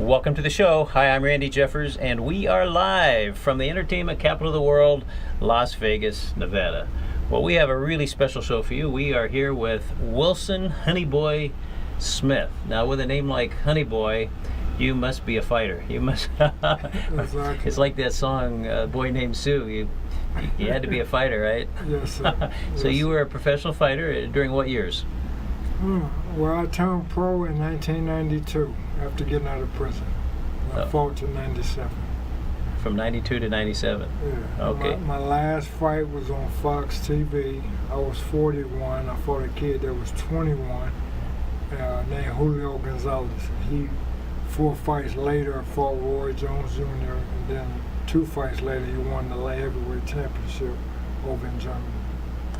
Welcome to the show. Hi, I'm Randy Jeffers, and we are live from the entertainment capital of the world, Las Vegas, Nevada. Well, we have a really special show for you. We are here with Wilson Honeyboy Smith. Now, with a name like Honeyboy, you must be a fighter. You must. Exactly. It's like that song, Boy Named Sue. You had to be a fighter, right? Yes, sir. So you were a professional fighter during what years? Well, I turned pro in 1992 after getting out of prison. I fought to 97. From 92 to 97? Yeah. Okay. My last fight was on Fox TV. I was 41. I fought a kid that was 21 named Julio Gonzalez. He, 4 fights later, fought Roy Jones Jr. And then 2 fights later, he won the light heavyweight championship over in Germany.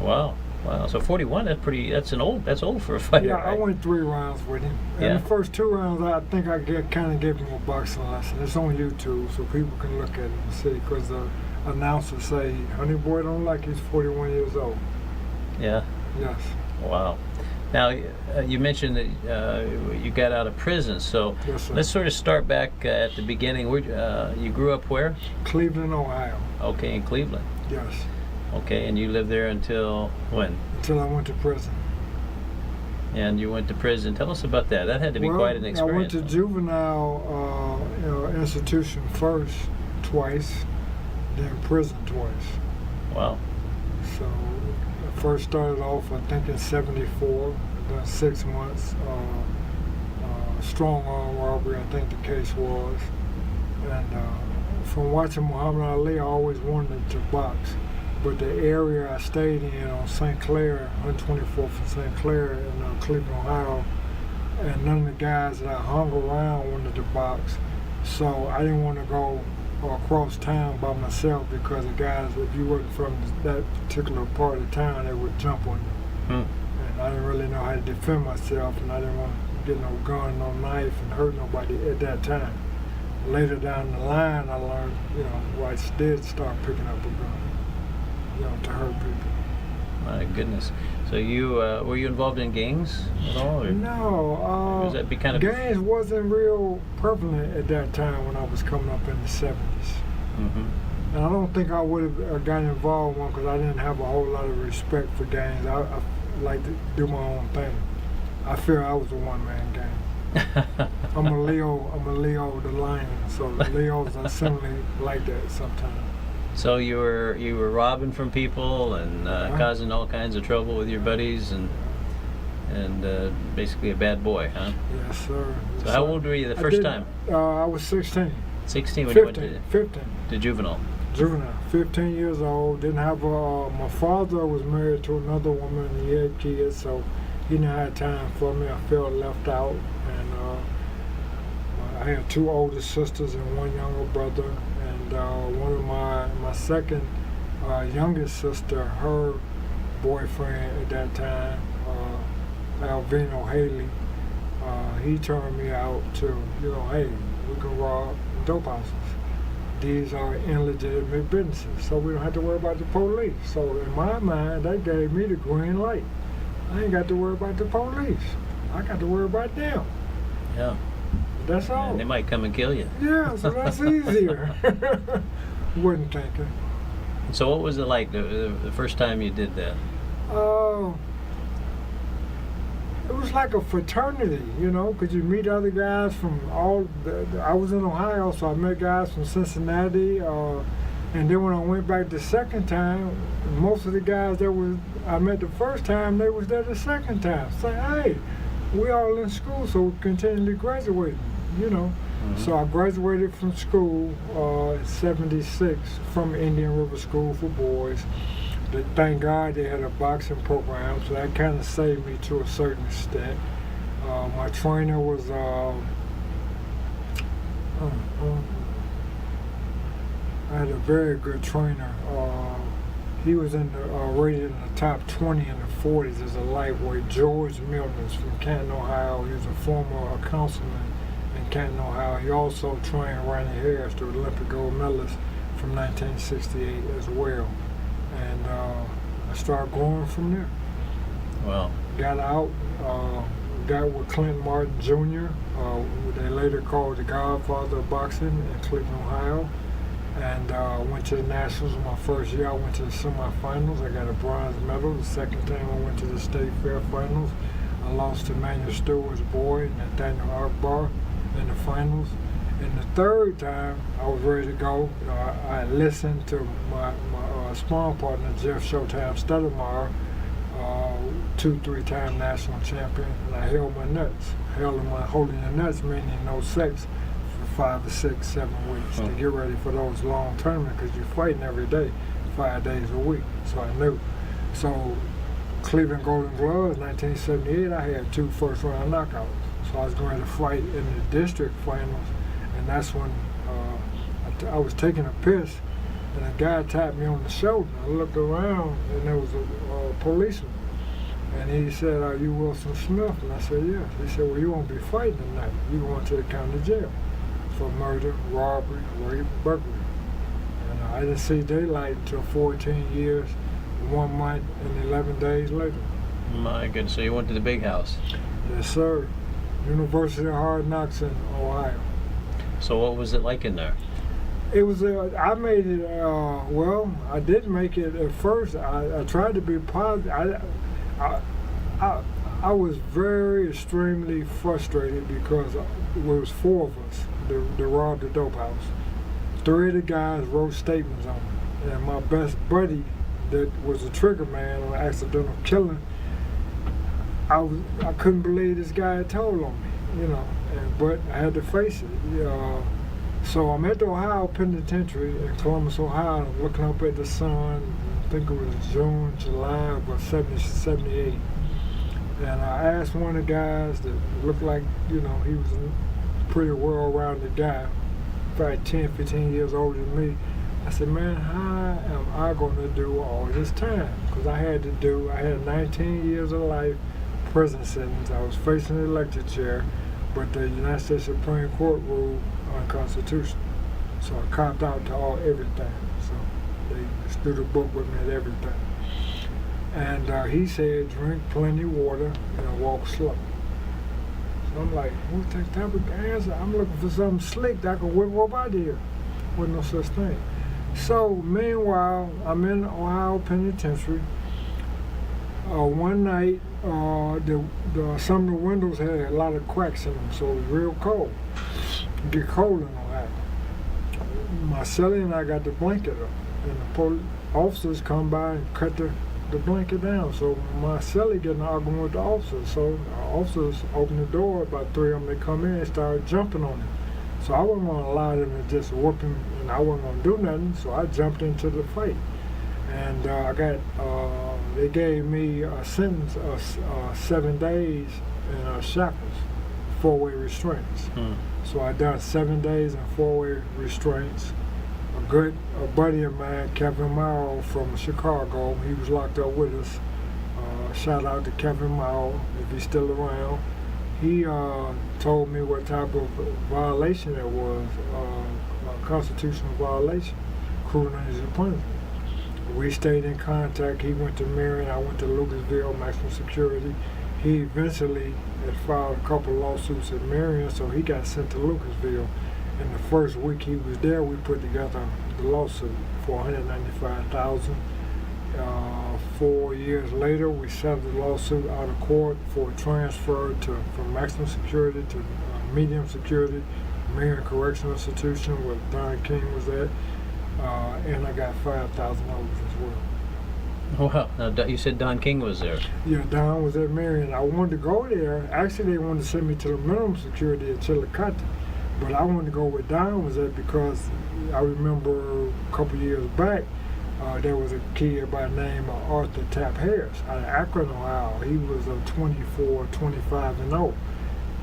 Wow. Wow, so 41, that's old for a fighter, Yeah, right? I went 3 rounds with him. Yeah. And the first 2 rounds, I think I kind of gave him a boxing lesson. It's on YouTube, so people can look at it and see, because the announcers say, Honey Boy don't like he's 41 years old. Yeah. Yes. Wow. Now, you mentioned that you got out of prison, so Yes, sir. let's sort of start back at the beginning. You grew up where? Cleveland, Ohio. Okay, in Cleveland. Yes. Okay, and you lived there until when? Until I went to prison. And you went to prison. Tell us about that. That had to be Well, quite an experience. I went to juvenile institution first, twice, then prison twice. Wow. So I first started off, I think, in 74, done 6 months. Strong arm robbery, I think the case was. And from watching Muhammad Ali, I always wanted to box. But the area I stayed in on St. Clair, 124th and St. Clair in Cleveland, Ohio, and none of the guys that I hung around wanted to box. So I didn't want to go across town by myself, because the guys, if you wasn't from that particular part of town, they would jump on you. And I didn't really know how to defend myself, and I didn't want to get no gun, no knife, and hurt nobody at that time. Later down the line, I learned, I did start picking up a gun, to hurt people. My goodness. So you were you involved in gangs at all? Or No. was that be kind of gangs wasn't real prevalent at that time when I was coming up in the 70s. Mm-hmm. And I don't think I would have gotten involved in one, because I didn't have a whole lot of respect for gangs. I like to do my own thing. I feel I was a one-man gang. I'm a Leo the lion, so Leos are similarly like that sometimes. So you were robbing from people and causing all kinds of trouble with your buddies and basically a bad boy, huh? Yes, sir. So how old were you the first time? I was 16. 16 when 15, you went 15. to juvenile. Juvenile, 15 years old. Didn't have my father was married to another woman, and he had kids, so he didn't have time for me. I felt left out, and I had 2 older sisters and 1 younger brother. And one of my second youngest sister, her boyfriend at that time, Alvino Haley, he turned me out to, hey, we can rob dope houses. These are illegitimate businesses, so we don't have to worry about the police. So in my mind, that gave me the green light. I ain't got to worry about the police. I got to worry about them. Yeah. That's all. And they might come and kill you. Yeah, so that's easier. Wasn't thinking. So what was it like the first time you did that? It was like a fraternity, because you meet other guys from I was in Ohio, so I met guys from Cincinnati, and then when I went back the second time, most of the guys that I met the first time, they was there the second time. Say, hey, we all in school, so we continually graduating, Mm-hmm. So I graduated from school in 76 from Indian River School for Boys. Thank God they had a boxing program, so that kind of saved me to a certain extent. My trainer was I had a very good trainer. He was rated in the top 20 in the 40s as a lightweight. George Milner from Canton, Ohio. He was a former councilman in Canton, Ohio. He also trained Ronnie Harris, the Olympic gold medalist from 1968 as well. And I started going from there. Wow. Got out, got with Clint Martin Jr., who they later called the Godfather of boxing in Cleveland, Ohio. And went to the Nationals my first year. I went to the semifinals. I got a bronze medal. The second time I went to the State Fair finals. I lost to Manuel Stewart's boy, Nathaniel Akbar, in the finals. And the third time, I was ready to go. I listened to my sparring partner, Jeff Showtime Stoudemire, 2-3-time national champion, and I held my nuts. Holding the nuts meaning no sex for 5 or 6, 7 weeks to get ready for those long tournaments because you're fighting every day, 5 days a week. So I knew. So Cleveland Golden Gloves, 1978, I had 2 first-round knockouts. So I was going to fight in the district finals, and that's when I was taking a piss, and a guy tapped me on the shoulder. I looked around, and there was a policeman. And he said, "Are you Wilson Smith?" And I said, "Yes." He said, "Well, you won't be fighting tonight. You're going to the county jail for murder, robbery, rape, burglary." And I didn't see daylight until 14 years, 1 month, and 11 days later. My goodness, so you went to the big house. Yes, sir. University of Hard Knocks in Ohio. So what was it like in there? It was, I made it, well, I didn't make it at first. I tried to be positive. I was very extremely frustrated because there was 4 of us that robbed the dope house. 3 of the guys wrote statements on it. And my best buddy that was a trigger man on accidental killing, I couldn't believe this guy had told on me, but I had to face it. So I'm at the Ohio Penitentiary in Columbus, Ohio. I'm looking up at the sun. I think it was June, July of 78. And I asked one of the guys that looked like, he was a pretty well-rounded guy, probably 10, 15 years older than me. I said, "Man, how am I going to do all this time?" Because I had 19 years of life, prison sentence. I was facing the electric chair, but the United States Supreme Court ruled unconstitutional. So I copped out to everything. So they just threw the book with me at everything. And he said, "Drink plenty of water and walk slow." So I'm like, what's that type of answer? I'm looking for something slick that I can whip up out of here. Wasn't no such thing. So meanwhile, I'm in Ohio Penitentiary. One night, some of the windows had a lot of cracks in them, so it was real cold. It get cold in Ohio. My cellie and I got the blanket up, and the officers come by and cut the blanket down. So my cellie getting arguing with the officers. So the officers open the door, about 3 of them, they come in and start jumping on him. So I wasn't going to allow them to just whoop him, and I wasn't going to do nothing, so I jumped into the fight. And they gave me a sentence of 7 days in shackles, 4-way restraints. So I done 7 days in 4-way restraints. A buddy of mine, Kevin Morrow from Chicago, he was locked up with us. Shout out to Kevin Morrow, if he's still around. He told me what type of violation it was, a constitutional violation, cruel and unusual punishment. We stayed in contact. He went to Marion, I went to Lucasville, maximum security. He eventually had filed a couple lawsuits at Marion, so he got sent to Lucasville. In the first week he was there, we put together the lawsuit for $195,000. 4 years later, we settled the lawsuit out of court for a transfer from maximum security to medium security, Marion Correctional Institution, where Don King was at, and I got $5,000 as well. Wow. Now, you said Don King was there. Yeah, Don was at Marion. I wanted to go there. Actually, they wanted to send me to the minimum security at Chillicothe, but I wanted to go where Don was at because I remember a couple years back, there was a kid by the name of Arthur Tapp Harris out of Akron, Ohio. He was a 24, 25 and 0.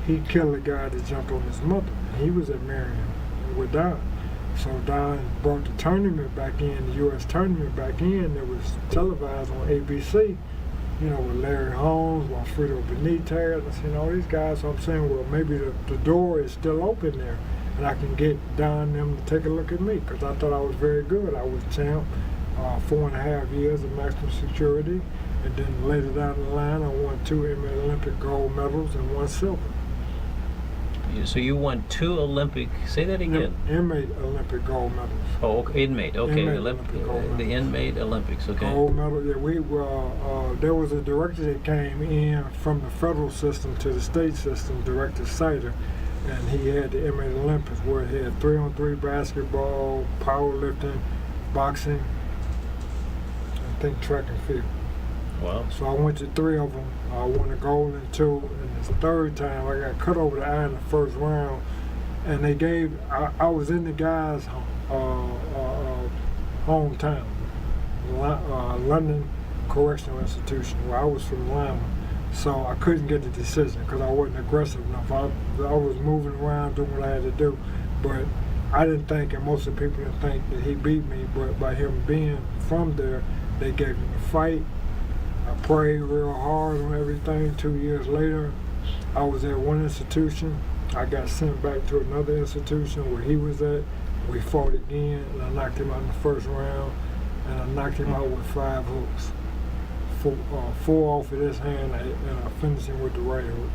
He killed a guy that jumped on his mother. He was at Marion with Don. So Don brought the tournament back in, the U.S. tournament back in. It was televised on ABC, with Larry Holmes, Alfredo Benitez, all these guys. So I'm saying, well, maybe the door is still open there, and I can get Don and them to take a look at me, because I thought I was very good. I was champ, 4.5 years of maximum security. And then later down the line, I won 2 inmate Olympic gold medals and 1 silver. So you won 2 Olympic. Say that again. Inmate Olympic gold medals. Oh, okay, inmate. Okay, Inmate Olympic, Olympic gold the medals. inmate Olympics. Okay. Gold medal. Yeah, there was a director that came in from the federal system to the state system, Director Sider, and he had the inmate Olympics where he had 3-on-3 basketball, powerlifting, boxing, I think track and field. Wow. So I went to 3 of them. I won a gold in 2, and this 3rd time I got cut over the eye in the 1st round. And they gave, I was in the guys' hometown, London Correctional Institution, where I was from Lima. So I couldn't get the decision because I wasn't aggressive enough. I was moving around doing what I had to do, but I didn't think, and most of the people didn't think that he beat me, but by him being from there, they gave him a fight. I prayed real hard on everything. 2 years later, I was at one institution. I got sent back to another institution where he was at. We fought again, and I knocked him out in the 1st round, and I knocked him out with 5 hooks. 4 off of this hand, and I finished him with the right hook.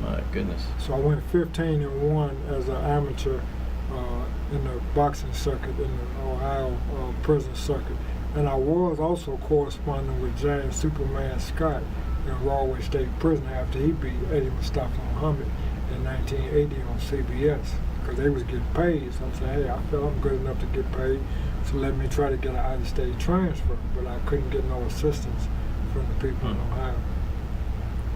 My goodness. So I went 15-1 as an amateur in the boxing circuit, in the Ohio prison circuit. And I was also corresponding with James Superman Scott in Rahway State Prison after he beat Eddie Mustafa Muhammad in 1980 on CBS, because they was getting paid. So I said, hey, I felt I'm good enough to get paid, so let me try to get an out-of-state transfer. But I couldn't get no assistance from the people in Ohio.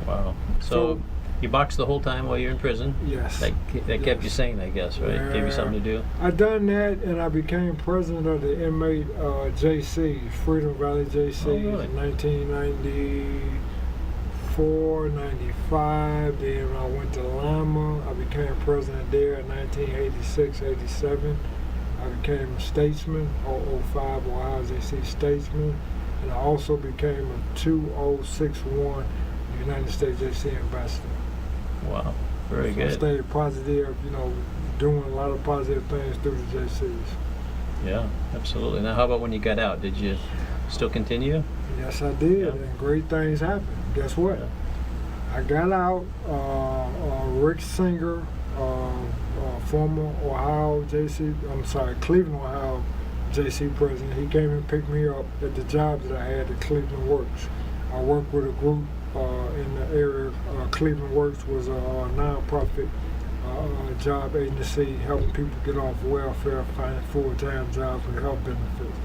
Wow. So you boxed the whole time while you're in prison? Yes. That kept you sane, I guess, right? Yeah. Gave you something to do? I done that, and I became president of the inmate JC, Freedom Valley JC, really? in 1994, 95. Then I went to Lima. I became president there in 1986, 87. I became a statesman, 005 Ohio JC statesman, and I also became a 2061 United States JC ambassador. Wow. Very So good. I stayed positive, doing a lot of positive things through the JCs. Yeah, absolutely. Now, how about when you got out? Did you still continue? Yes, I did, Yeah. and great things happened. Guess what? Yeah. I got out. Rick Singer, former Cleveland, Ohio JC president, he came and picked me up at the job that I had at Cleveland Works. I worked with a group in the area. Cleveland Works was a non-profit job agency helping people get off welfare, finding full-time jobs with health benefits.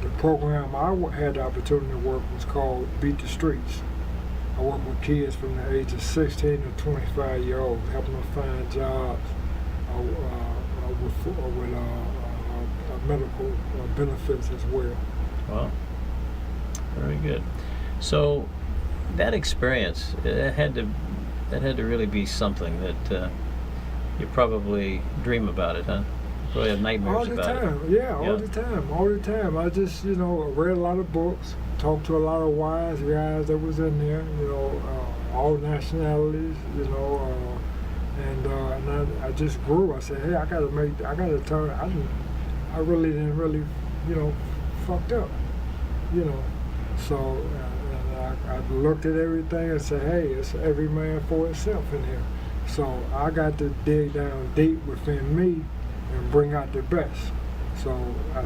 The program I had the opportunity to work was called Beat the Streets. I worked with kids from the age of 16 to 25 years old, helping them find jobs with medical benefits as well. Wow. Very good. So that experience, that had to really be something that you probably dream about it, huh? Probably have nightmares All the about time, it. yeah, all the time. I just, read a lot of books, talked to a lot of wise guys that was in there, all nationalities, and I just grew. I said, hey, I gotta turn. I really didn't fucked up, So I looked at everything and said, hey, it's every man for himself in here. So I got to dig down deep within me and bring out the best. So I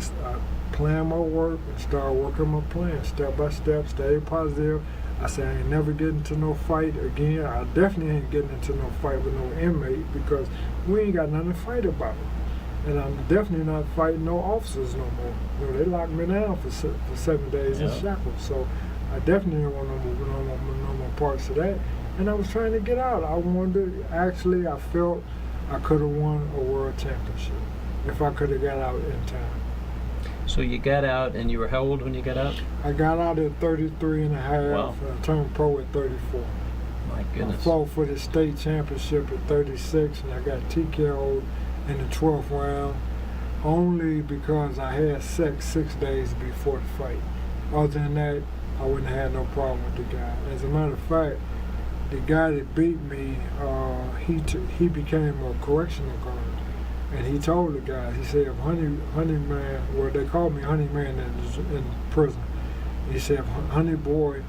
plan my work and start working my plan step by step, stay positive. I said I ain't never getting into no fight again. I definitely ain't getting into no fight with no inmate because we ain't got nothing to fight about. And I'm definitely not fighting no officers no more. They locked me down for 7 days in shackles. So I definitely didn't want no more parts of that. And I was trying to get out. I felt I could have won a world championship if I could have got out in time. So you got out, and you were how old when you got out? I got out at 33 and a half, Wow. and I turned pro at 34. My I goodness. fought for the state championship at 36, and I got TKO'd in the 12th round, only because I had sex 6 days before the fight. Other than that, I wouldn't have had no problem with the guy. As a matter of fact, the guy that beat me, he became a correctional guard. And he told the guy, he said, if Honey Man, well, they called me Honey Man in prison. He said if Honey Boy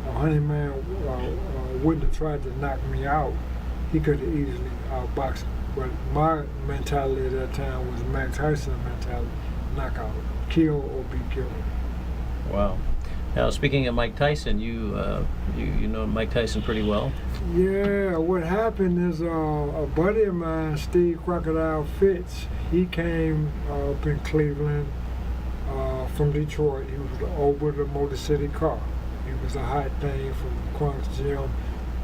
or Honey Man wouldn't have tried to knock me out, he could have easily outboxed me. But my mentality at that time was Max Tyson mentality: knockout, kill or be killed. Wow. Now, speaking of Mike Tyson, you know Mike Tyson pretty well. Yeah, what happened is a buddy of mine, Steve Crocodile Fitz, he came up in Cleveland from Detroit. He was over the Motor City car. He was a hot thing from Cronk's Gym,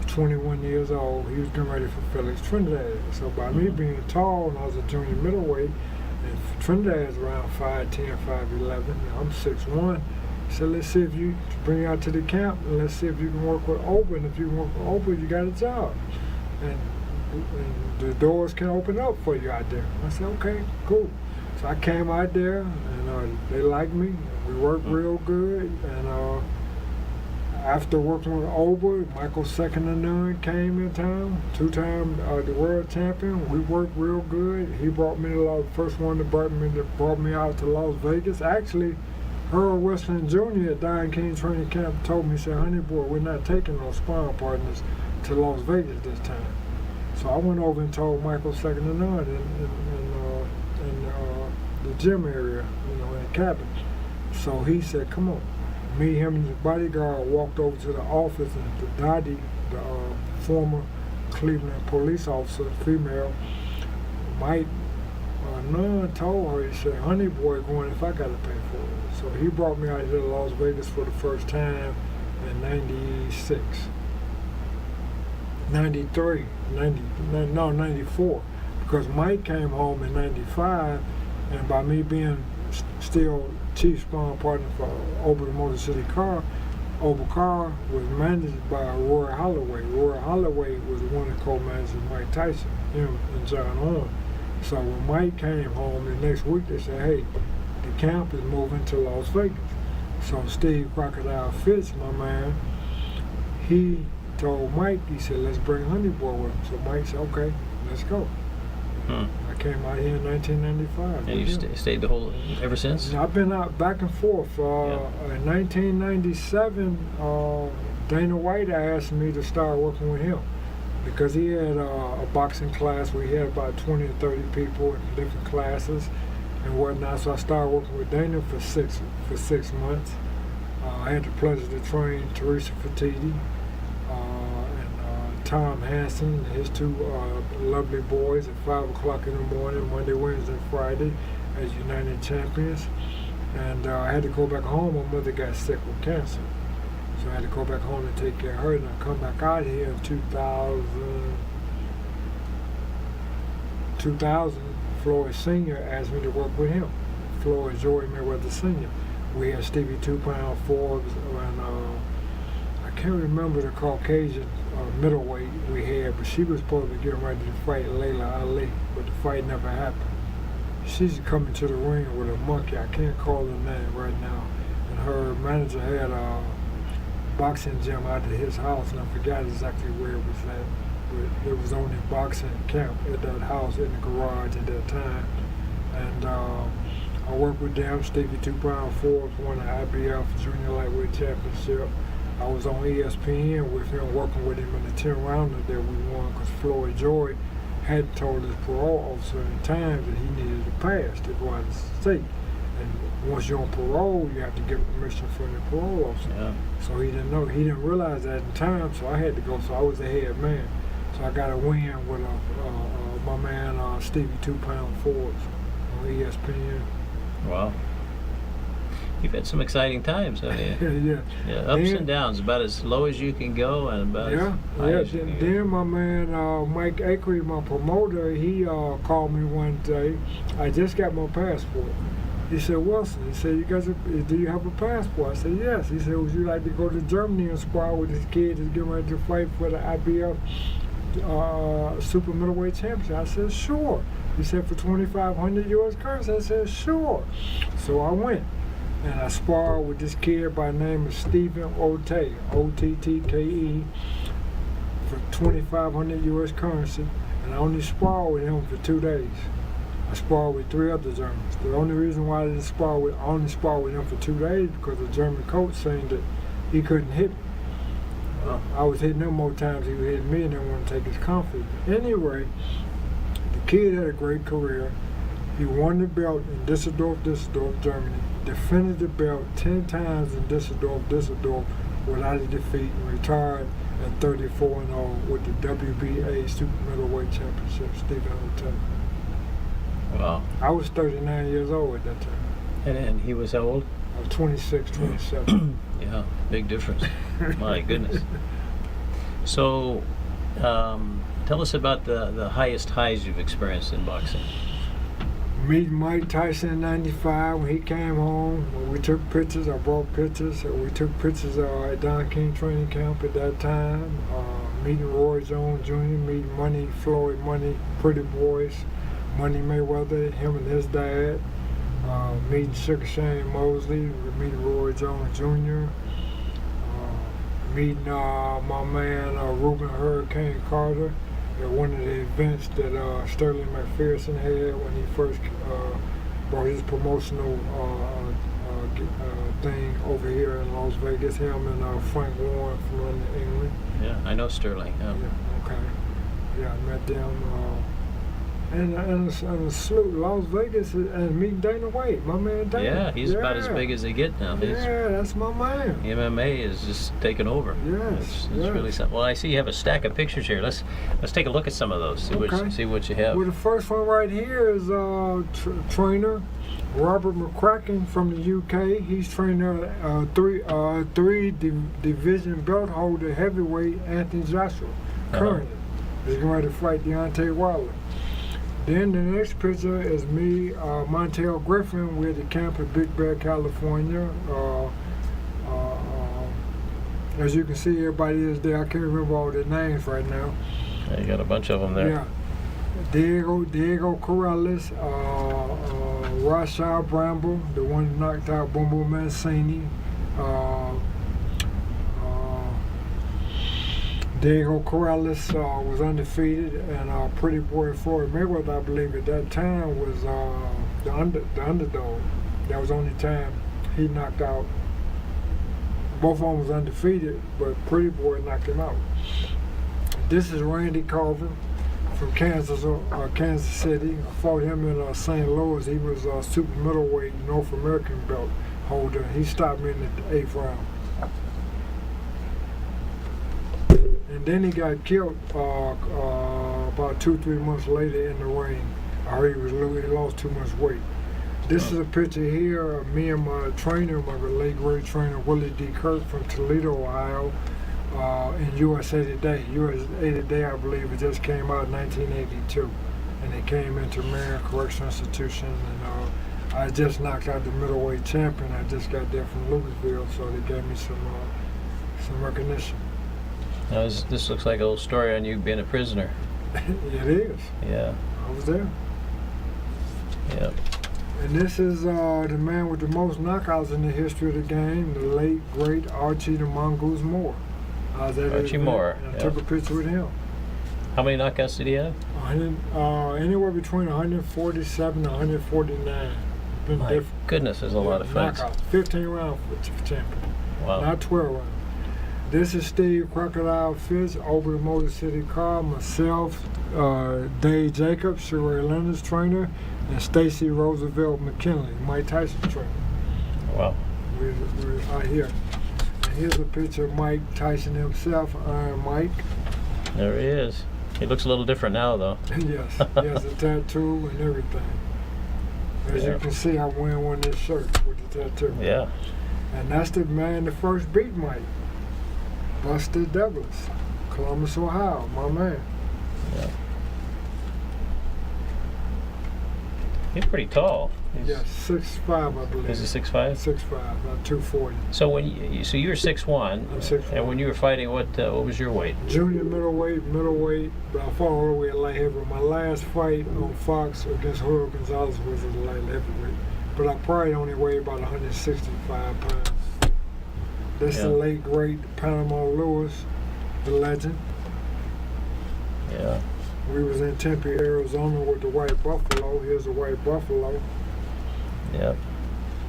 21 years old. He was getting ready for Felix Trinidad. So by me being tall, and I was a junior middleweight, and Trinidad's around 5'10", 5'11", I'm 6'1". So let's see if you bring you out to the camp, and let's see if you can work with Oba. And if you can work with Oba, you got a job. And the doors can open up for you out there. I said, okay, cool. So I came out there, and they liked me. We worked real good. And after working with Oba, Michael Second to None came in town, two-time the world champion. We worked real good. He brought me the first one that brought me out to Las Vegas. Actually, Earl Westland Jr. at Don King Training Camp told me, he said, Honey Boy, we're not taking no sparring partners to Las Vegas this time. So I went over and told Michael Second to None in the gym area, in the cabin. So he said, come on. Me, him, and his bodyguard walked over to the office, and the Dottie, the former Cleveland police officer, female, Mike Nunn told her, he said, Honey Boy going if I got to pay for it. So he brought me out here to Las Vegas for the first time in 96. 93, 94. Because Mike came home in 95, and by me being still chief sparring partner for Oba the Motor City car, Oba Car was managed by Roy Holloway. Roy Holloway was the one that co-managed Mike Tyson, him and John Horn. So when Mike came home the next week, they said, hey, the camp is moving to Las Vegas. So Steve Crocodile Fitz, my man, he told Mike, he said, let's bring Honey Boy with him. So Mike said, okay, let's go. I came out here in 1995. And you stayed the whole, ever since? I've been out back and forth. In 1997, Dana White asked me to start working with him because he had a boxing class where he had about 20 or 30 people in different classes and whatnot. So I started working with Dana for 6 months. I had the pleasure to train Teresa Fertitti and Tom Hansen and his two lovely boys at 5 o'clock in the morning, Monday, Wednesday, and Friday as United Champions. And I had to go back home. My mother got sick with cancer. So I had to go back home and take care of her. And I come back out here in 2000. Floyd Sr. asked me to work with him. Floyd Joy Mayweather Sr. We had Stevie 2 Pound Forbes, and I can't remember the Caucasian middleweight we had, but she was supposed to be getting ready to fight Layla Ali, but the fight never happened. She's coming to the ring with a monkey. I can't call her name right now. And her manager had a boxing gym out at his house, and I forgot exactly where it was at. But it was only boxing camp at that house in the garage at that time. And I worked with them. Stevie 2 Pound Forbes won the IBF Junior Lightweight Championship. I was on ESPN with him, working with him in the 10-rounder that we won because Floyd Joy had told his parole officer in time that he needed a pass to go out of the state. And once you're on parole, you have to get permission from the parole officer. Yeah. So he didn't know, he didn't realize that in time, so I had to go. So I was the head man. So I got a win with my man Stevie 2 Pound Forbes on ESPN. Wow. You've had some exciting times, haven't you? Yeah. Yeah, ups and downs, about as low as you can go and about as high as you can go. Then my man Mike Acree, my promoter, he called me one day. I just got my passport. He said, Wilson, he said, do you have a passport? I said, yes. He said, would you like to go to Germany and spar with this kid that's getting ready to fight for the IBF super middleweight championship? I said, sure. He said, for 2,500 US currency? I said, sure. So I went. And I sparred with this kid by the name of Stephen Otte, O-T-T-K-E, for 2,500 US currency. And I only sparred with him for 2 days. I sparred with 3 other Germans. The only reason why I didn't spar with, only sparred with him for 2 days because the German coach saying that he couldn't hit me. Wow. I was hitting him more times he was hitting me and didn't want to take his confidence. Anyway, the kid had a great career. He won the belt in Düsseldorf, Germany. Defended the belt 10 times in Düsseldorf without a defeat and retired at 34-0 with the WBA Super Middleweight Championship, Stephen Hotel. Wow. I was 39 years old at that time. And he was how old? I was 26, 27. Yeah, big difference. My goodness. So, tell us about the highest highs you've experienced in boxing. Meeting Mike Tyson in '95 when he came home. When we took pictures, I brought pictures. We took pictures at Don King training camp at that time. Meeting Roy Jones Jr., meeting Money Floyd, Money Pretty Boys, Money Mayweather, him and his dad. Meeting Sugar Shane Mosley, meeting Roy Jones Jr. Meeting my man Reuben Hurricane Carter at one of the events that Sterling McPherson had when he first brought his promotional thing over here in Las Vegas. Him and Frank Warren from London, England. Yeah, I know Sterling. Yeah, okay. Yeah, I met them. And a salute Las Vegas and meeting Dana White, my man Dana. Yeah, he's about as big as they get now. Yeah, that's my man. MMA is just taking over. Yes, It's yes. really something. Well, I see you have a stack of pictures here. Let's take a look at some of those. See what you have. Well, the first one right here is trainer Robert McCracken from the UK. He's trainer three division belt holder heavyweight Anthony Joshua. Currently, he's getting ready to fight Deontay Wilder. Then the next picture is me, Montel Griffin. We're at the camp in Big Bear, California. As you can see, everybody is there. I can't remember all their names right now. Yeah, you got a bunch of them there. Yeah. Diego Corrales, Rashad Bramble, the one who knocked out Bumbo Mancini. Diego Corrales was undefeated, and Pretty Boy Floyd Mayweather, I believe, at that time was the underdog. That was the only time he knocked out. Both of them was undefeated, but Pretty Boy knocked him out. This is Randy Colvin from Kansas City. I fought him in St. Louis. He was a super middleweight North American belt holder. He stopped me in the 8th round. And then he got killed about 2-3 months later in the ring. I heard he lost too much weight. This is a picture here of me and my trainer, my late great trainer Willie D. Kirk from Toledo, Ohio, in USA Today. USA Today, I believe, it just came out in 1982, and it came into Marion Correctional Institution. And I just knocked out the middleweight champion. I just got there from Louisville, so they gave me some recognition. Now, this looks like a little story on you being a prisoner. It is. Yeah. I was there. Yeah. And this is the man with the most knockouts in the history of the game, the late, great Archie the Mongoose Moore. I was at Archie Moore. and I took a picture with him. How many knockouts did he have? Anywhere between 147 and 149. Been My different. goodness, there's a lot of fights. Knockouts. 15 rounds for champion. Wow. Not 12 rounds. This is Steve Crocodile Fish, over the Motor City Car, myself, Dave Jacobs, Sheree Leonard's trainer, and Stacy Roosevelt McKinley, Mike Tyson's trainer. Wow. We're out here. And here's a picture of Mike Tyson himself, Iron Mike. There he is. He looks a little different now, though. Yes, he has a tattoo and everything. As you can see, I'm wearing one of his shirts with the tattoo. Yeah. And that's the man that first beat Mike. Buster Douglas, Columbus, Ohio, my man. Yeah. He's pretty tall. Yes, 6'5", I believe. Is he 6'5"? 6'5", about 240. So when you were 6'1", I'm 6'1". and when you were fighting, what was your weight? Junior middleweight, but I fought all the way at light heavyweight. My last fight on Fox against Julio Gonzalez was at light heavyweight, but I probably only weighed about 165 pounds. This is the late great Panama Lewis, the legend. Yeah. We was in Tempe, Arizona with the white buffalo. Here's the white buffalo. Yep.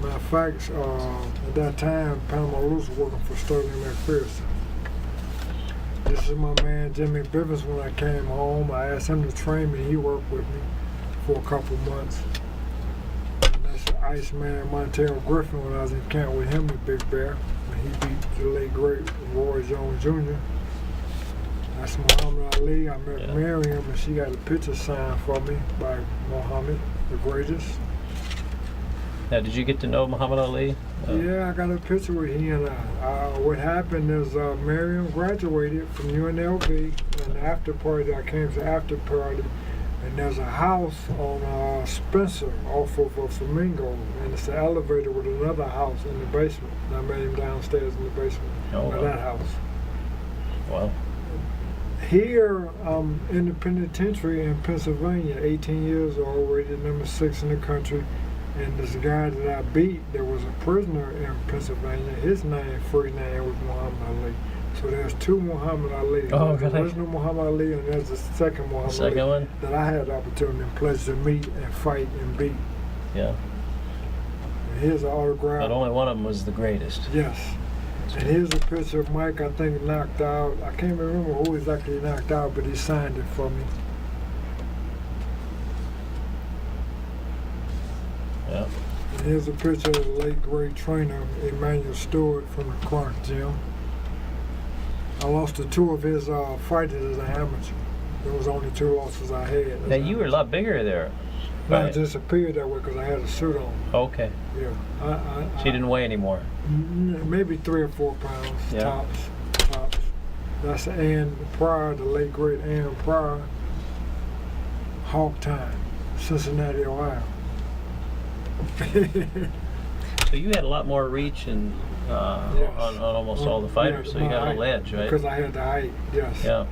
Matter of fact, at that time, Panama Luz was working for Sterling McPherson. This is my man Jimmy Bivens. When I came home, I asked him to train me. He worked with me for a couple months. And that's the Iceman Montel Griffin when I was in camp with him at Big Bear. When he beat the late great Roy Jones Jr. That's Muhammad Ali. I met Miriam and she got a picture signed for me by Muhammad, the greatest. Now, did you get to know Muhammad Ali? Yeah, I got a picture with he and I. What happened is Miriam graduated from UNLV, and the after party, I came to the after party, and there's a house on Spencer off of Flamingo, and it's an elevator with another house in the basement. And I met him downstairs in the basement of that house. Wow. Here, in the penitentiary in Pennsylvania, 18 years old, rated number 6 in the country. And this guy that I beat, there was a prisoner in Pennsylvania. His free name was Muhammad Ali. So there's two Muhammad Ali. Oh, there's really? the original Muhammad Ali, and there's the second Muhammad Second Ali one? that I had the opportunity and pleasure to meet and fight and beat. Yeah. And here's an autograph. But only one of them was the greatest. Yes. And here's a picture of Mike, I think, knocked out. I can't remember who exactly knocked out, but he signed it for me. Yeah. And here's a picture of the late great trainer Emmanuel Stewart from the Clark Gym. I lost to two of his fighters as an amateur. There was only 2 losses I had. Now, you were a lot bigger there. I Right. just appeared that way because I had a suit on. Okay. Yeah. She didn't weigh anymore. Maybe 3 or 4 pounds Yeah. tops. That's Ann Pryor, the late great Ann Pryor. Hawk Time, Cincinnati, Ohio. So you had a lot more reach and Yes. on almost all the fighters, so you had a ledge, right? Because I had the height, yes. Yeah.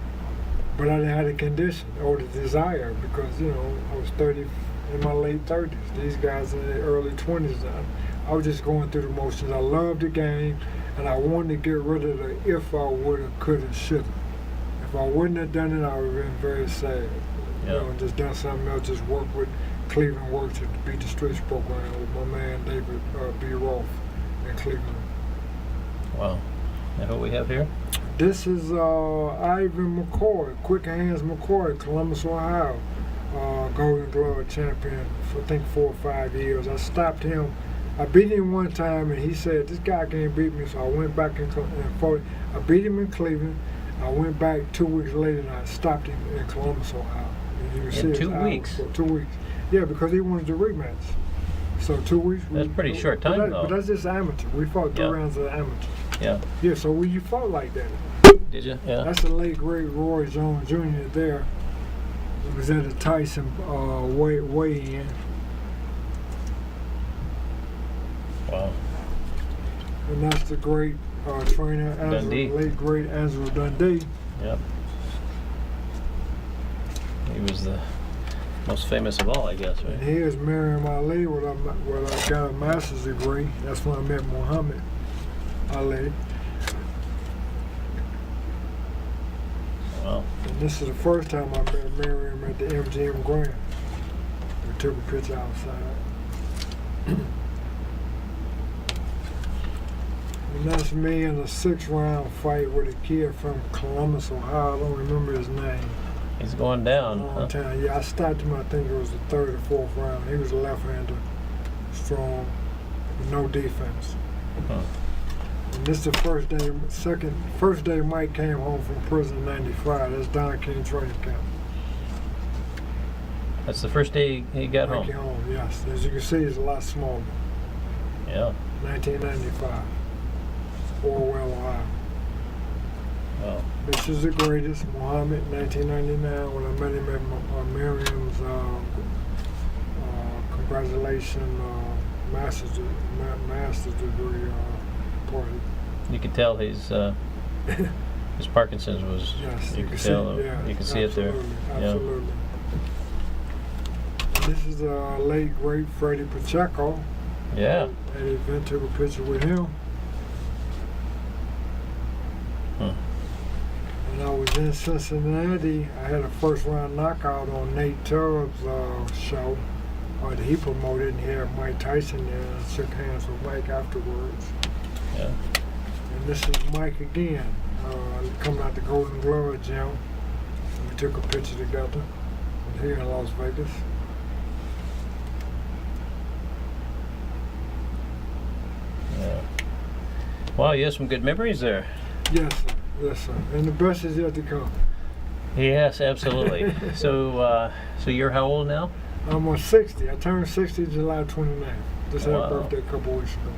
But I didn't have the condition or the desire because, I was 30, in my late 30s. These guys in their early 20s. I was just going through the motions. I loved the game, and I wanted to get rid of the if I would have, could have, should have. If I wouldn't have done it, I would have been very sad. Yeah. Just done something else, just work with Cleveland Works to Beat the Streets program with my man David B. Roth in Cleveland. Wow. And who we have here? This is Ivan McCoy, Quick Hands McCoy, Columbus, Ohio. Golden Glove champion for I think 4 or 5 years. I stopped him. I beat him one time and he said, this guy can't beat me, so I went back and fought. I beat him in Cleveland. I went back 2 weeks later and I stopped him in Columbus, Ohio. And you can see In his 2 eyes weeks? for 2 weeks. Yeah, because he wanted the rematch. So 2 weeks. That's pretty short time, though. But that's just amateur. We fought 3 Yeah. rounds of amateur. Yeah. Yeah, so when you fought like that, Did you? Yeah. that's the late great Roy Jones Jr. there. He was at the Tyson weigh-in. Wow. And that's the great trainer, Dundee. late great Angelo Dundee. Yep. He was the most famous of all, I guess, And right? here's Miriam Ali, where I got a master's degree. That's when I met Muhammad Ali. Wow. And this is the first time I met Miriam at the MGM Grand. We took a picture outside. And that's me in a 6-round fight with a kid from Columbus, Ohio. I don't remember his name. He's going down. Long Huh? time. Yeah, I stopped him. I think it was the 3rd or 4th round. He was a left-hander, strong, with no defense. Huh. And this is the first day Mike came home from prison in '95. That's Don King training camp. That's the first day he got Mike came home. home, yes. As you can see, he's a lot smaller. Yeah. 1995, Orwell, Ohio. Wow. This is the greatest, Muhammad, 1999, when I met him at Miriam's congratulations master's degree party. You could tell he's his Parkinson's was. Yes, You could tell. Yeah, You could see it there. Absolutely. This is the late great Freddie Pacheco. Yeah. At an event, took a picture with him. Hmm. And I was in Cincinnati, I had a first round knockout on Nate Tubbs' show that he promoted, and he had Mike Tyson there, and I shook hands with Mike afterwards. Yeah. And this is Mike again, coming out the Golden Glory gym. We took a picture together here in Las Vegas. Yeah. Wow, you have some good memories there. Yes, sir. Yes, sir. And the best is yet to come. Yes, absolutely. So you're how old now? I'm 60. I turned 60 July 29th. Just had a Wow. birthday a couple weeks ago.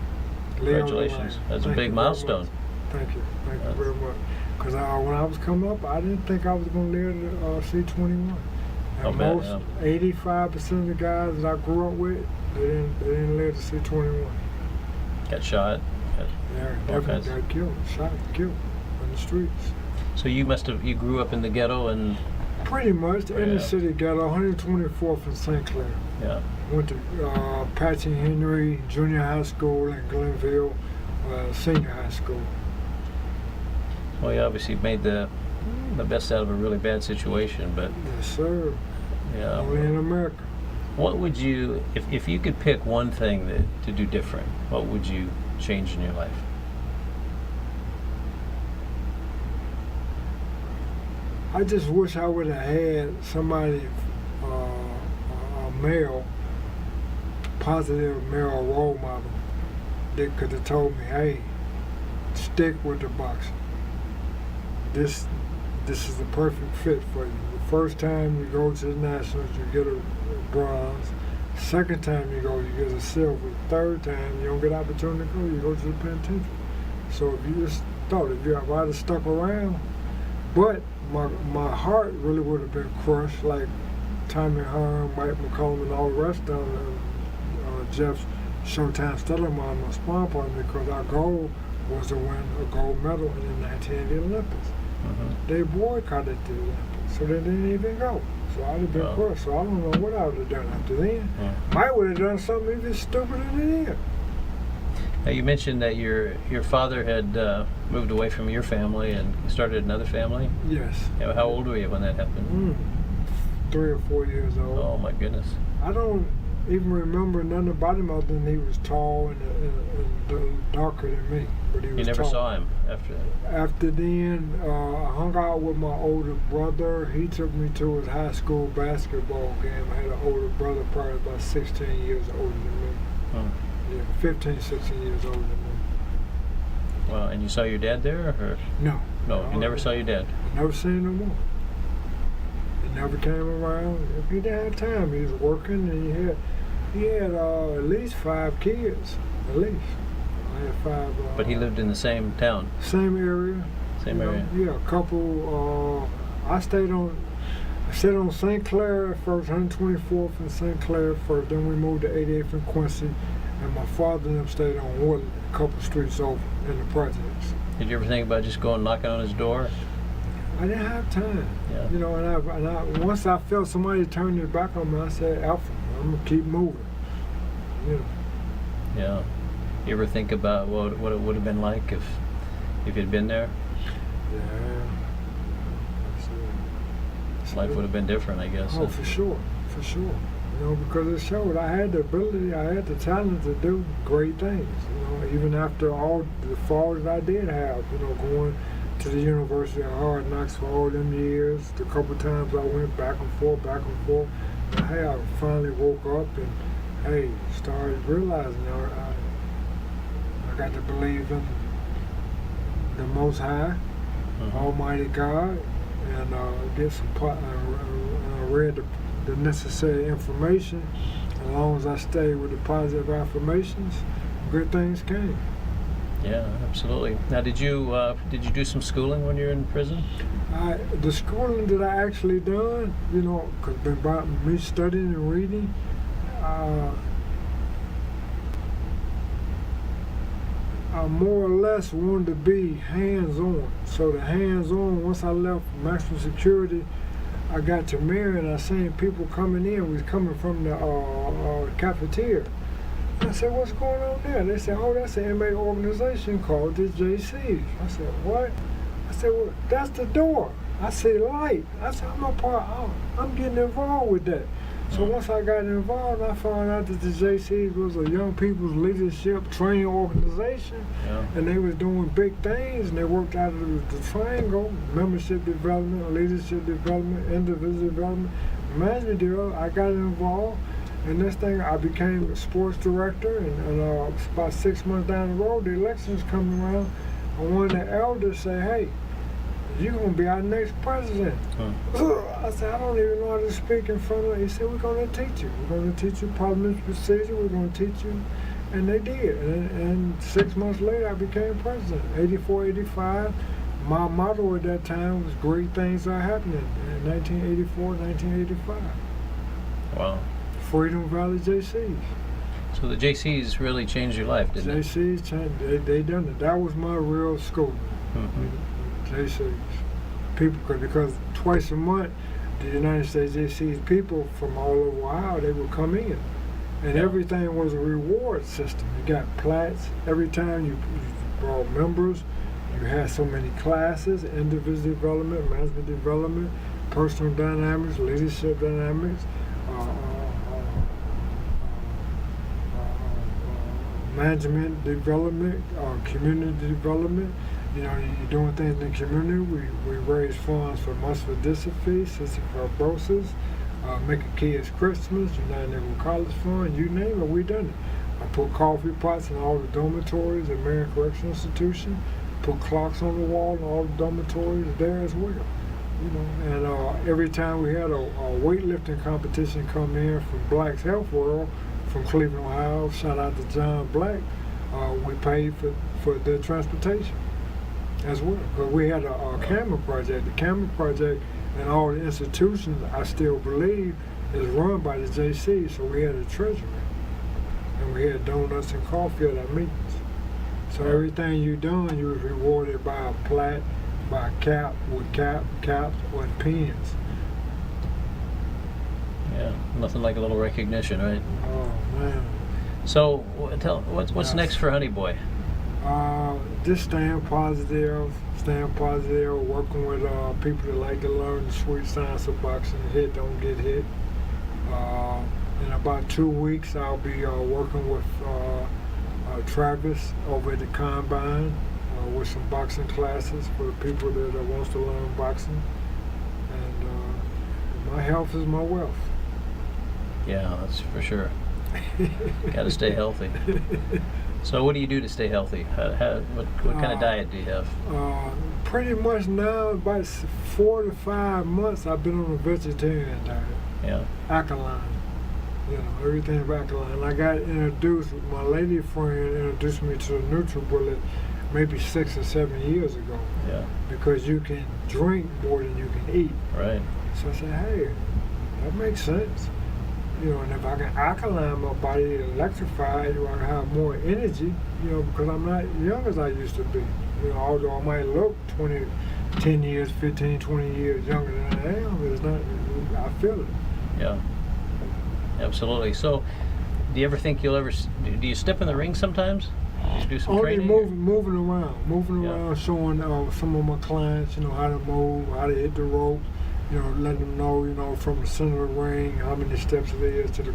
Congratulations. That's a big milestone. Thank you. Thank you very much. Because when I was coming up, I didn't think I was going to live to see 21. Oh, And man, most, yeah. 85% of the guys that I grew up with, they didn't live to see 21. Got shot. Yeah, All definitely kinds. got killed, shot, killed in the streets. So you grew up in the ghetto and Pretty much, the inner Yeah. city ghetto, 124th and St. Clair. yeah. Went to Patsy Henry Junior High School in Glenville, Senior High School. Well, you obviously made the best out of a really bad situation, but Yes, sir. yeah. Only in America. What would you, if you could pick one thing to do different, what would you change in your life? I just wish I would have had somebody, a male, positive male role model that could have told me, hey, stick with the boxing. This is the perfect fit for you. The first time you go to the Nationals, you get a bronze. Second time you go, you get a silver. Third time, you don't get opportunity to go, you go to the penitentiary. So if you just thought, if I'd have stuck around, but my heart really would have been crushed, like Tommy Hearn, Mike McCollum, and all the rest of them. Jeff Showtime Stellerman, my sponsor partner, because our goal was to win a gold medal in the 1980 Olympics. Mm-hmm. They boycotted the Olympics, so they didn't even go. So I'd have been Wow. crushed. So I don't know what I would have done after then. Yeah. Mike would have done something even stupider than that. Now, you mentioned that your father had moved away from your family and started another family. Yes. You know, how old were you when that happened? 3 or 4 years old. Oh my goodness. I don't even remember nothing about him other than he was tall and darker than me. But he was You never tall. saw him after that. After then, I hung out with my older brother. He took me to his high school basketball game. I had an older brother, probably about 16 years older than me. Hmm. Yeah, 15, 16 years older than me. Well, and you saw your dad there, or No. no? You never saw your dad. Never seen him no more. He never came around. If he didn't have time, he was working, and he had at least 5 kids, at least. I had 5. But he lived in the same town, Same area. same you know, area. Yeah, a couple. I stayed on St. Clair at first, 124th and St. Clair first. Then we moved to 88th and Quincy, and my father and them stayed on Woodland, a couple streets over in the projects. Did you ever think about just going knocking on his door? I didn't have time. Yeah. You know, and I once I felt somebody turn their back on me, I said, Alpha, I'm gonna keep moving. You know. Yeah. You ever think about what it would have been like if you'd been there? Yeah. Life would have been different, I guess. Oh, for sure, for sure. You know, because it showed I had the ability, I had the talent to do great things. You know, even after all the faults that I did have, you know, going to the University of Hard Knocks for all them years. The couple times I went back and forth. But hey, I finally woke up and hey, started realizing I got to believe in the Most High, Almighty God, and get some. I read the necessary information. As long as I stay with the positive affirmations, good things came. Yeah, absolutely. Now, did you do some schooling when you were in prison? The schooling that I actually done, you know, cause by me studying and reading, I more or less wanted to be hands-on. So the hands-on, once I left maximum security, I got to Marion and I seen people coming in, was coming from the cafeteria. I said, what's going on there? They said, oh, that's an inmate organization called the JCs. I said, what? I said, well, that's the door. I see light. I said, I'm getting involved with that. So once I got involved, I found out that the JCs was a young people's leadership training organization, and they was doing big things, and they worked out of the triangle: membership development, leadership development, individual development, management development. I got involved, and this thing, I became a sports director, and about 6 months down the road, the elections coming around, and one of the elders said, "Hey, you're going to be our next president." I said, "I don't even know how to speak in front of you." He said, "We're going to teach you. We're going to teach you parliamentary procedure. We're going to teach you." And they did. And 6 months later, I became president. 84, 85. My motto at that time was "Great things are happening" in 1984, 1985. Wow. Freedom Valley JCs. So the JCs really changed your life, didn't JCs changed. They done it. That was my real school. JCs. People, because twice a month, the United States JCs people from all over Ohio, they would come in. And everything was a reward system. You got plats. Every time you brought members, you had so many classes: individual development, management development, personal dynamics, leadership dynamics, management development, community development. You know, you're doing things in the community. We raise funds for muscular dystrophy, cystic fibrosis, Making Kids Christmas, United Negro College Fund, you name it, we done it. I put coffee pots in all the dormitories at Marion Correctional Institution, put clocks on the wall in all the dormitories there as well. You know, and every time we had a weightlifting competition come in from Black's Health World, from Cleveland, Ohio, shout out to John Black, we paid for their transportation as well. Because we had a camera project. The camera project and all the institutions, I still believe, is run by the JC. So we had a treasury, and we had donuts and coffee at our meetings. So everything you done, you was rewarded by a plaque, by a cap, with caps, or pins. Yeah, nothing like a little recognition, right? Oh man. So what's next for Honey Boy? Just staying positive, working with people that like to learn the sweet science of boxing. Hit, don't get hit. In about 2 weeks, I'll be working with Travis over at the Combine with some boxing classes for the people that wants to learn boxing. And my health is my wealth. Yeah, that's for sure. Got to stay healthy. So what do you do to stay healthy? What kind of diet do you have? Pretty much now, about 4 to 5 months, I've been on a vegetarian diet. Yeah. Alkaline. You know, everything's alkaline. I got introduced, my lady friend introduced me to the NutriBullet maybe 6 or 7 years ago. Yeah. Because you can drink more than you can eat. Right. So I said, hey, that makes sense. You know, and if I can alkaline my body and electrify it, I can have more energy, you know, because I'm not young as I used to be. You know, although I might look 10 years, 15, 20 years younger than I am, it's not, I feel it. Yeah, absolutely. So, do you ever think you'll ever, do you step in the ring sometimes? Do some Only training? moving around, showing some of my clients, you know, how to move, how to hit the rope. You know, letting them know, you know, from the center of the ring, how many steps it is to the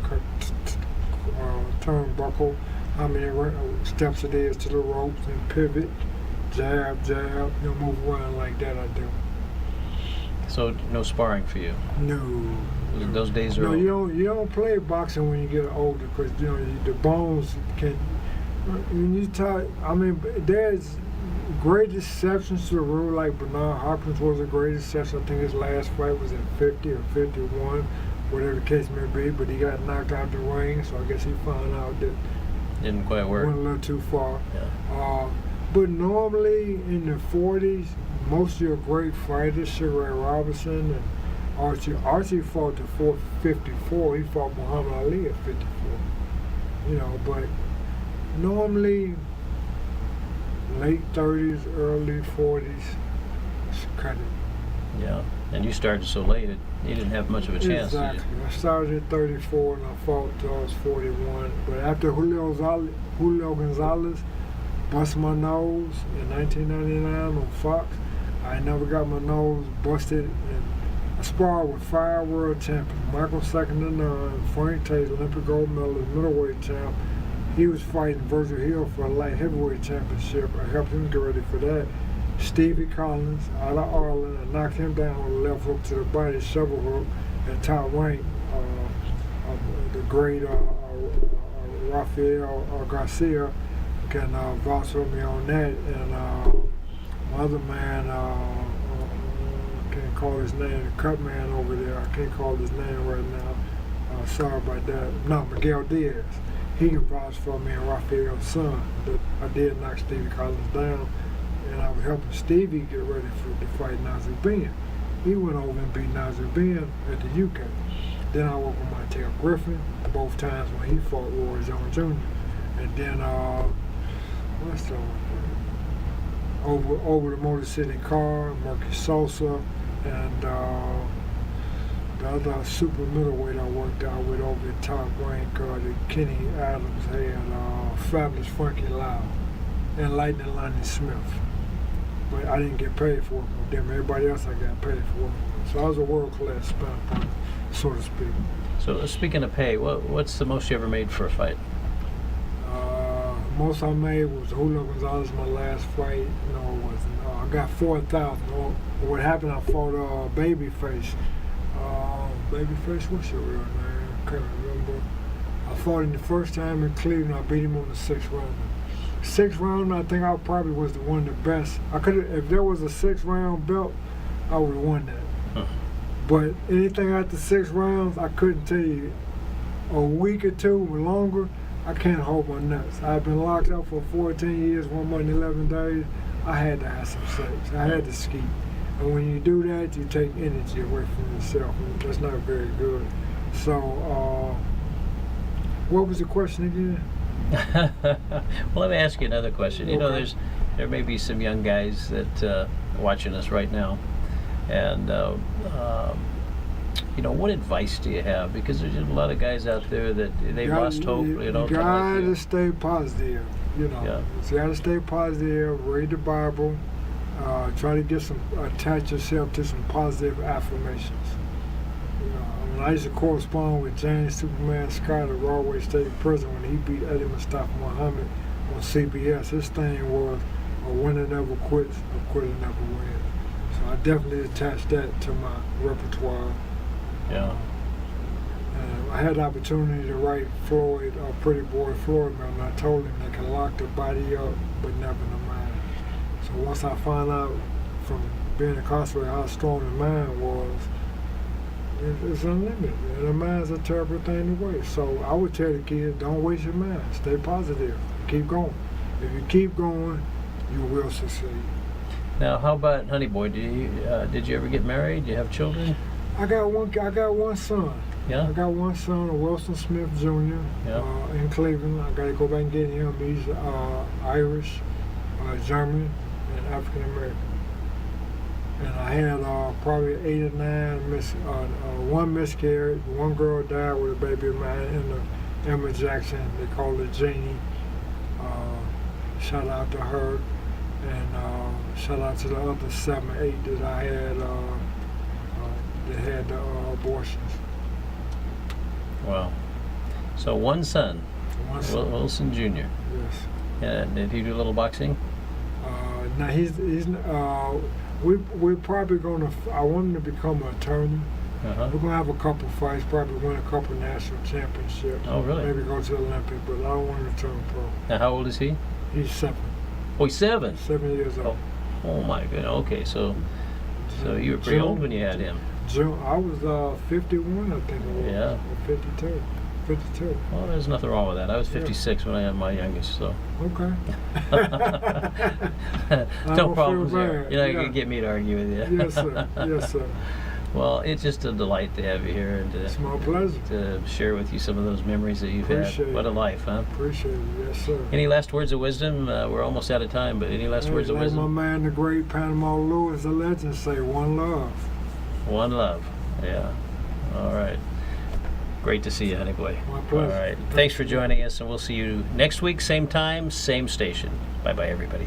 turnbuckle, how many steps it is to the ropes, and pivot, jab, you know, move around like that. I do. So no sparring for you? No. Those days are no. over. You don't play boxing when you get older, because you know the bones can. When you talk, I mean, there's great exceptions to the rule, like Bernard Hopkins was a great exception. I think his last fight was in 50 or 51, whatever the case may be, but he got knocked out the ring, so I guess he found out that didn't quite work. Went a little too far. Yeah. But normally in the 40s, most of your great fighters, Sugar Ray Robinson and Archie fought to 454. He fought Muhammad Ali at 54. You know, but normally late 30s, early 40s, cut it. Yeah, and you started so late, you didn't have much of a chance. Exactly. I started at 34 and I fought till I was 41. But after Julio Gonzalez bust my nose in 1999 on Fox, I never got my nose busted. And I sparred with 5 world champions: Michael second to none, Frank Tate, Olympic gold medalist, middleweight champ. He was fighting Virgil Hill for a light heavyweight championship. I helped him get ready for that. Stevie Collins out of Ireland. I knocked him down with a left hook to the body, shovel hook, at top rank. The great Rafael Garcia can vouch for me on that. And my other man, can't call his name, the cut man over there, I can't call his name right now. Sorry about that. No, Miguel Diaz. He can vouch for me and Rafael's son. But I did knock Stevie Collins down, and I was helping Stevie get ready to fight Nazir Ben. He went over and beat Nazir Ben at the UK. Then I worked with Montel Griffin both times when he fought Roy Jones Jr. And then what's the over the Motor City Car, Murky Sosa, and the other super middleweight I worked out with over at top rank, that Kenny Adams had, Fabulous Frankie Lau, and Lightning Lonnie Smith. But I didn't get paid for working with them. Everybody else I got paid for working with. So I was a world-class sparring partner, so to speak. So speaking of pay, what's the most you ever made for a fight? Most I made was Julio Gonzalez, my last fight. I got 4,000. What happened? I fought Babyface. Babyface, what's your real name? I can't remember. I fought him the first time in Cleveland. I beat him on the 6th round. 6th round, I think I probably was the one of the best. I could, if there was a 6th round belt, I would have won that. Huh. But anything after 6 rounds, I couldn't tell you. A week or 2 or longer, I can't hold my nuts. I've been locked up for 14 years, 1 month and 11 days. I had to have some sex. I had to ski. And when you do that, you take energy away from yourself. And that's not very good. So, what was the question again? Well, let me ask you another question. You know, there may be some young guys that are watching us right now. And, what advice do you have? Because there's a lot of guys out there that they've lost hope. You gotta stay positive. Yeah. You gotta stay positive. Read the Bible. Try to attach yourself to some positive affirmations. I used to correspond with James Superman Scott at Rahway State Prison when he beat Eddie Mustafa Muhammad on CBS. His thing was, a winner never quits, a quitter never wins. So I definitely attached that to my repertoire. Yeah. I had the opportunity to write Floyd, Pretty Boy Floyd, and I told him they can lock the body up, but never the mind. So once I found out from being incarcerated how strong the mind was, it's unlimited. And the mind's a terrible thing to waste. So I would tell the kids, don't waste your mind. Stay positive. Keep going. If you keep going, you will succeed. Now, how about Honey Boy? Did you ever get married? Do you have children? I got one son. Yeah. I got one son, Wilson Smith Jr. Yeah. In Cleveland. I got to go back and get him. He's Irish, German, and African American. And I had probably 8 or 9 one miscarriage. One girl died with a baby of mine in the Emma Jackson. They called her Janie. Shout out to her. And shout out to the other 7 or 8 that I had that had the abortions. Wow. So one son, Wilson Jr. Yes. And did he do a little boxing? Now we're probably gonna. I want him to become an attorney. Uh-huh. We're gonna have a couple fights, probably win a couple national championships. Oh, really? Maybe go to the Olympics, but I don't want him to turn pro. Now, how old is he? He's 7. Oh, he's 7. 7 years old. Oh my goodness. Okay, so you were pretty old when you had him. I was 51, I think it was. Yeah. Or 52. 52. Well, there's nothing wrong with that. I was 56 when I had my youngest, so. Okay. No problems feel there. bad. You're not Yeah. going to get me to argue with you. Yes, sir. Yes, sir. Well, it's just a delight to have you here and It's my pleasure. to share with you some of those memories that you've Appreciate had. What a it. life, huh? Appreciate it. Yes, sir. Any last words of wisdom? We're almost out of time, but any last words of like wisdom? my man, the great Panama Lewis, the legend, say, one love. One love. Yeah. All right. Great to see you, Honey Boy. My pleasure. All right. Thanks for joining us, and we'll see you next week, same time, same station. Bye-bye, everybody.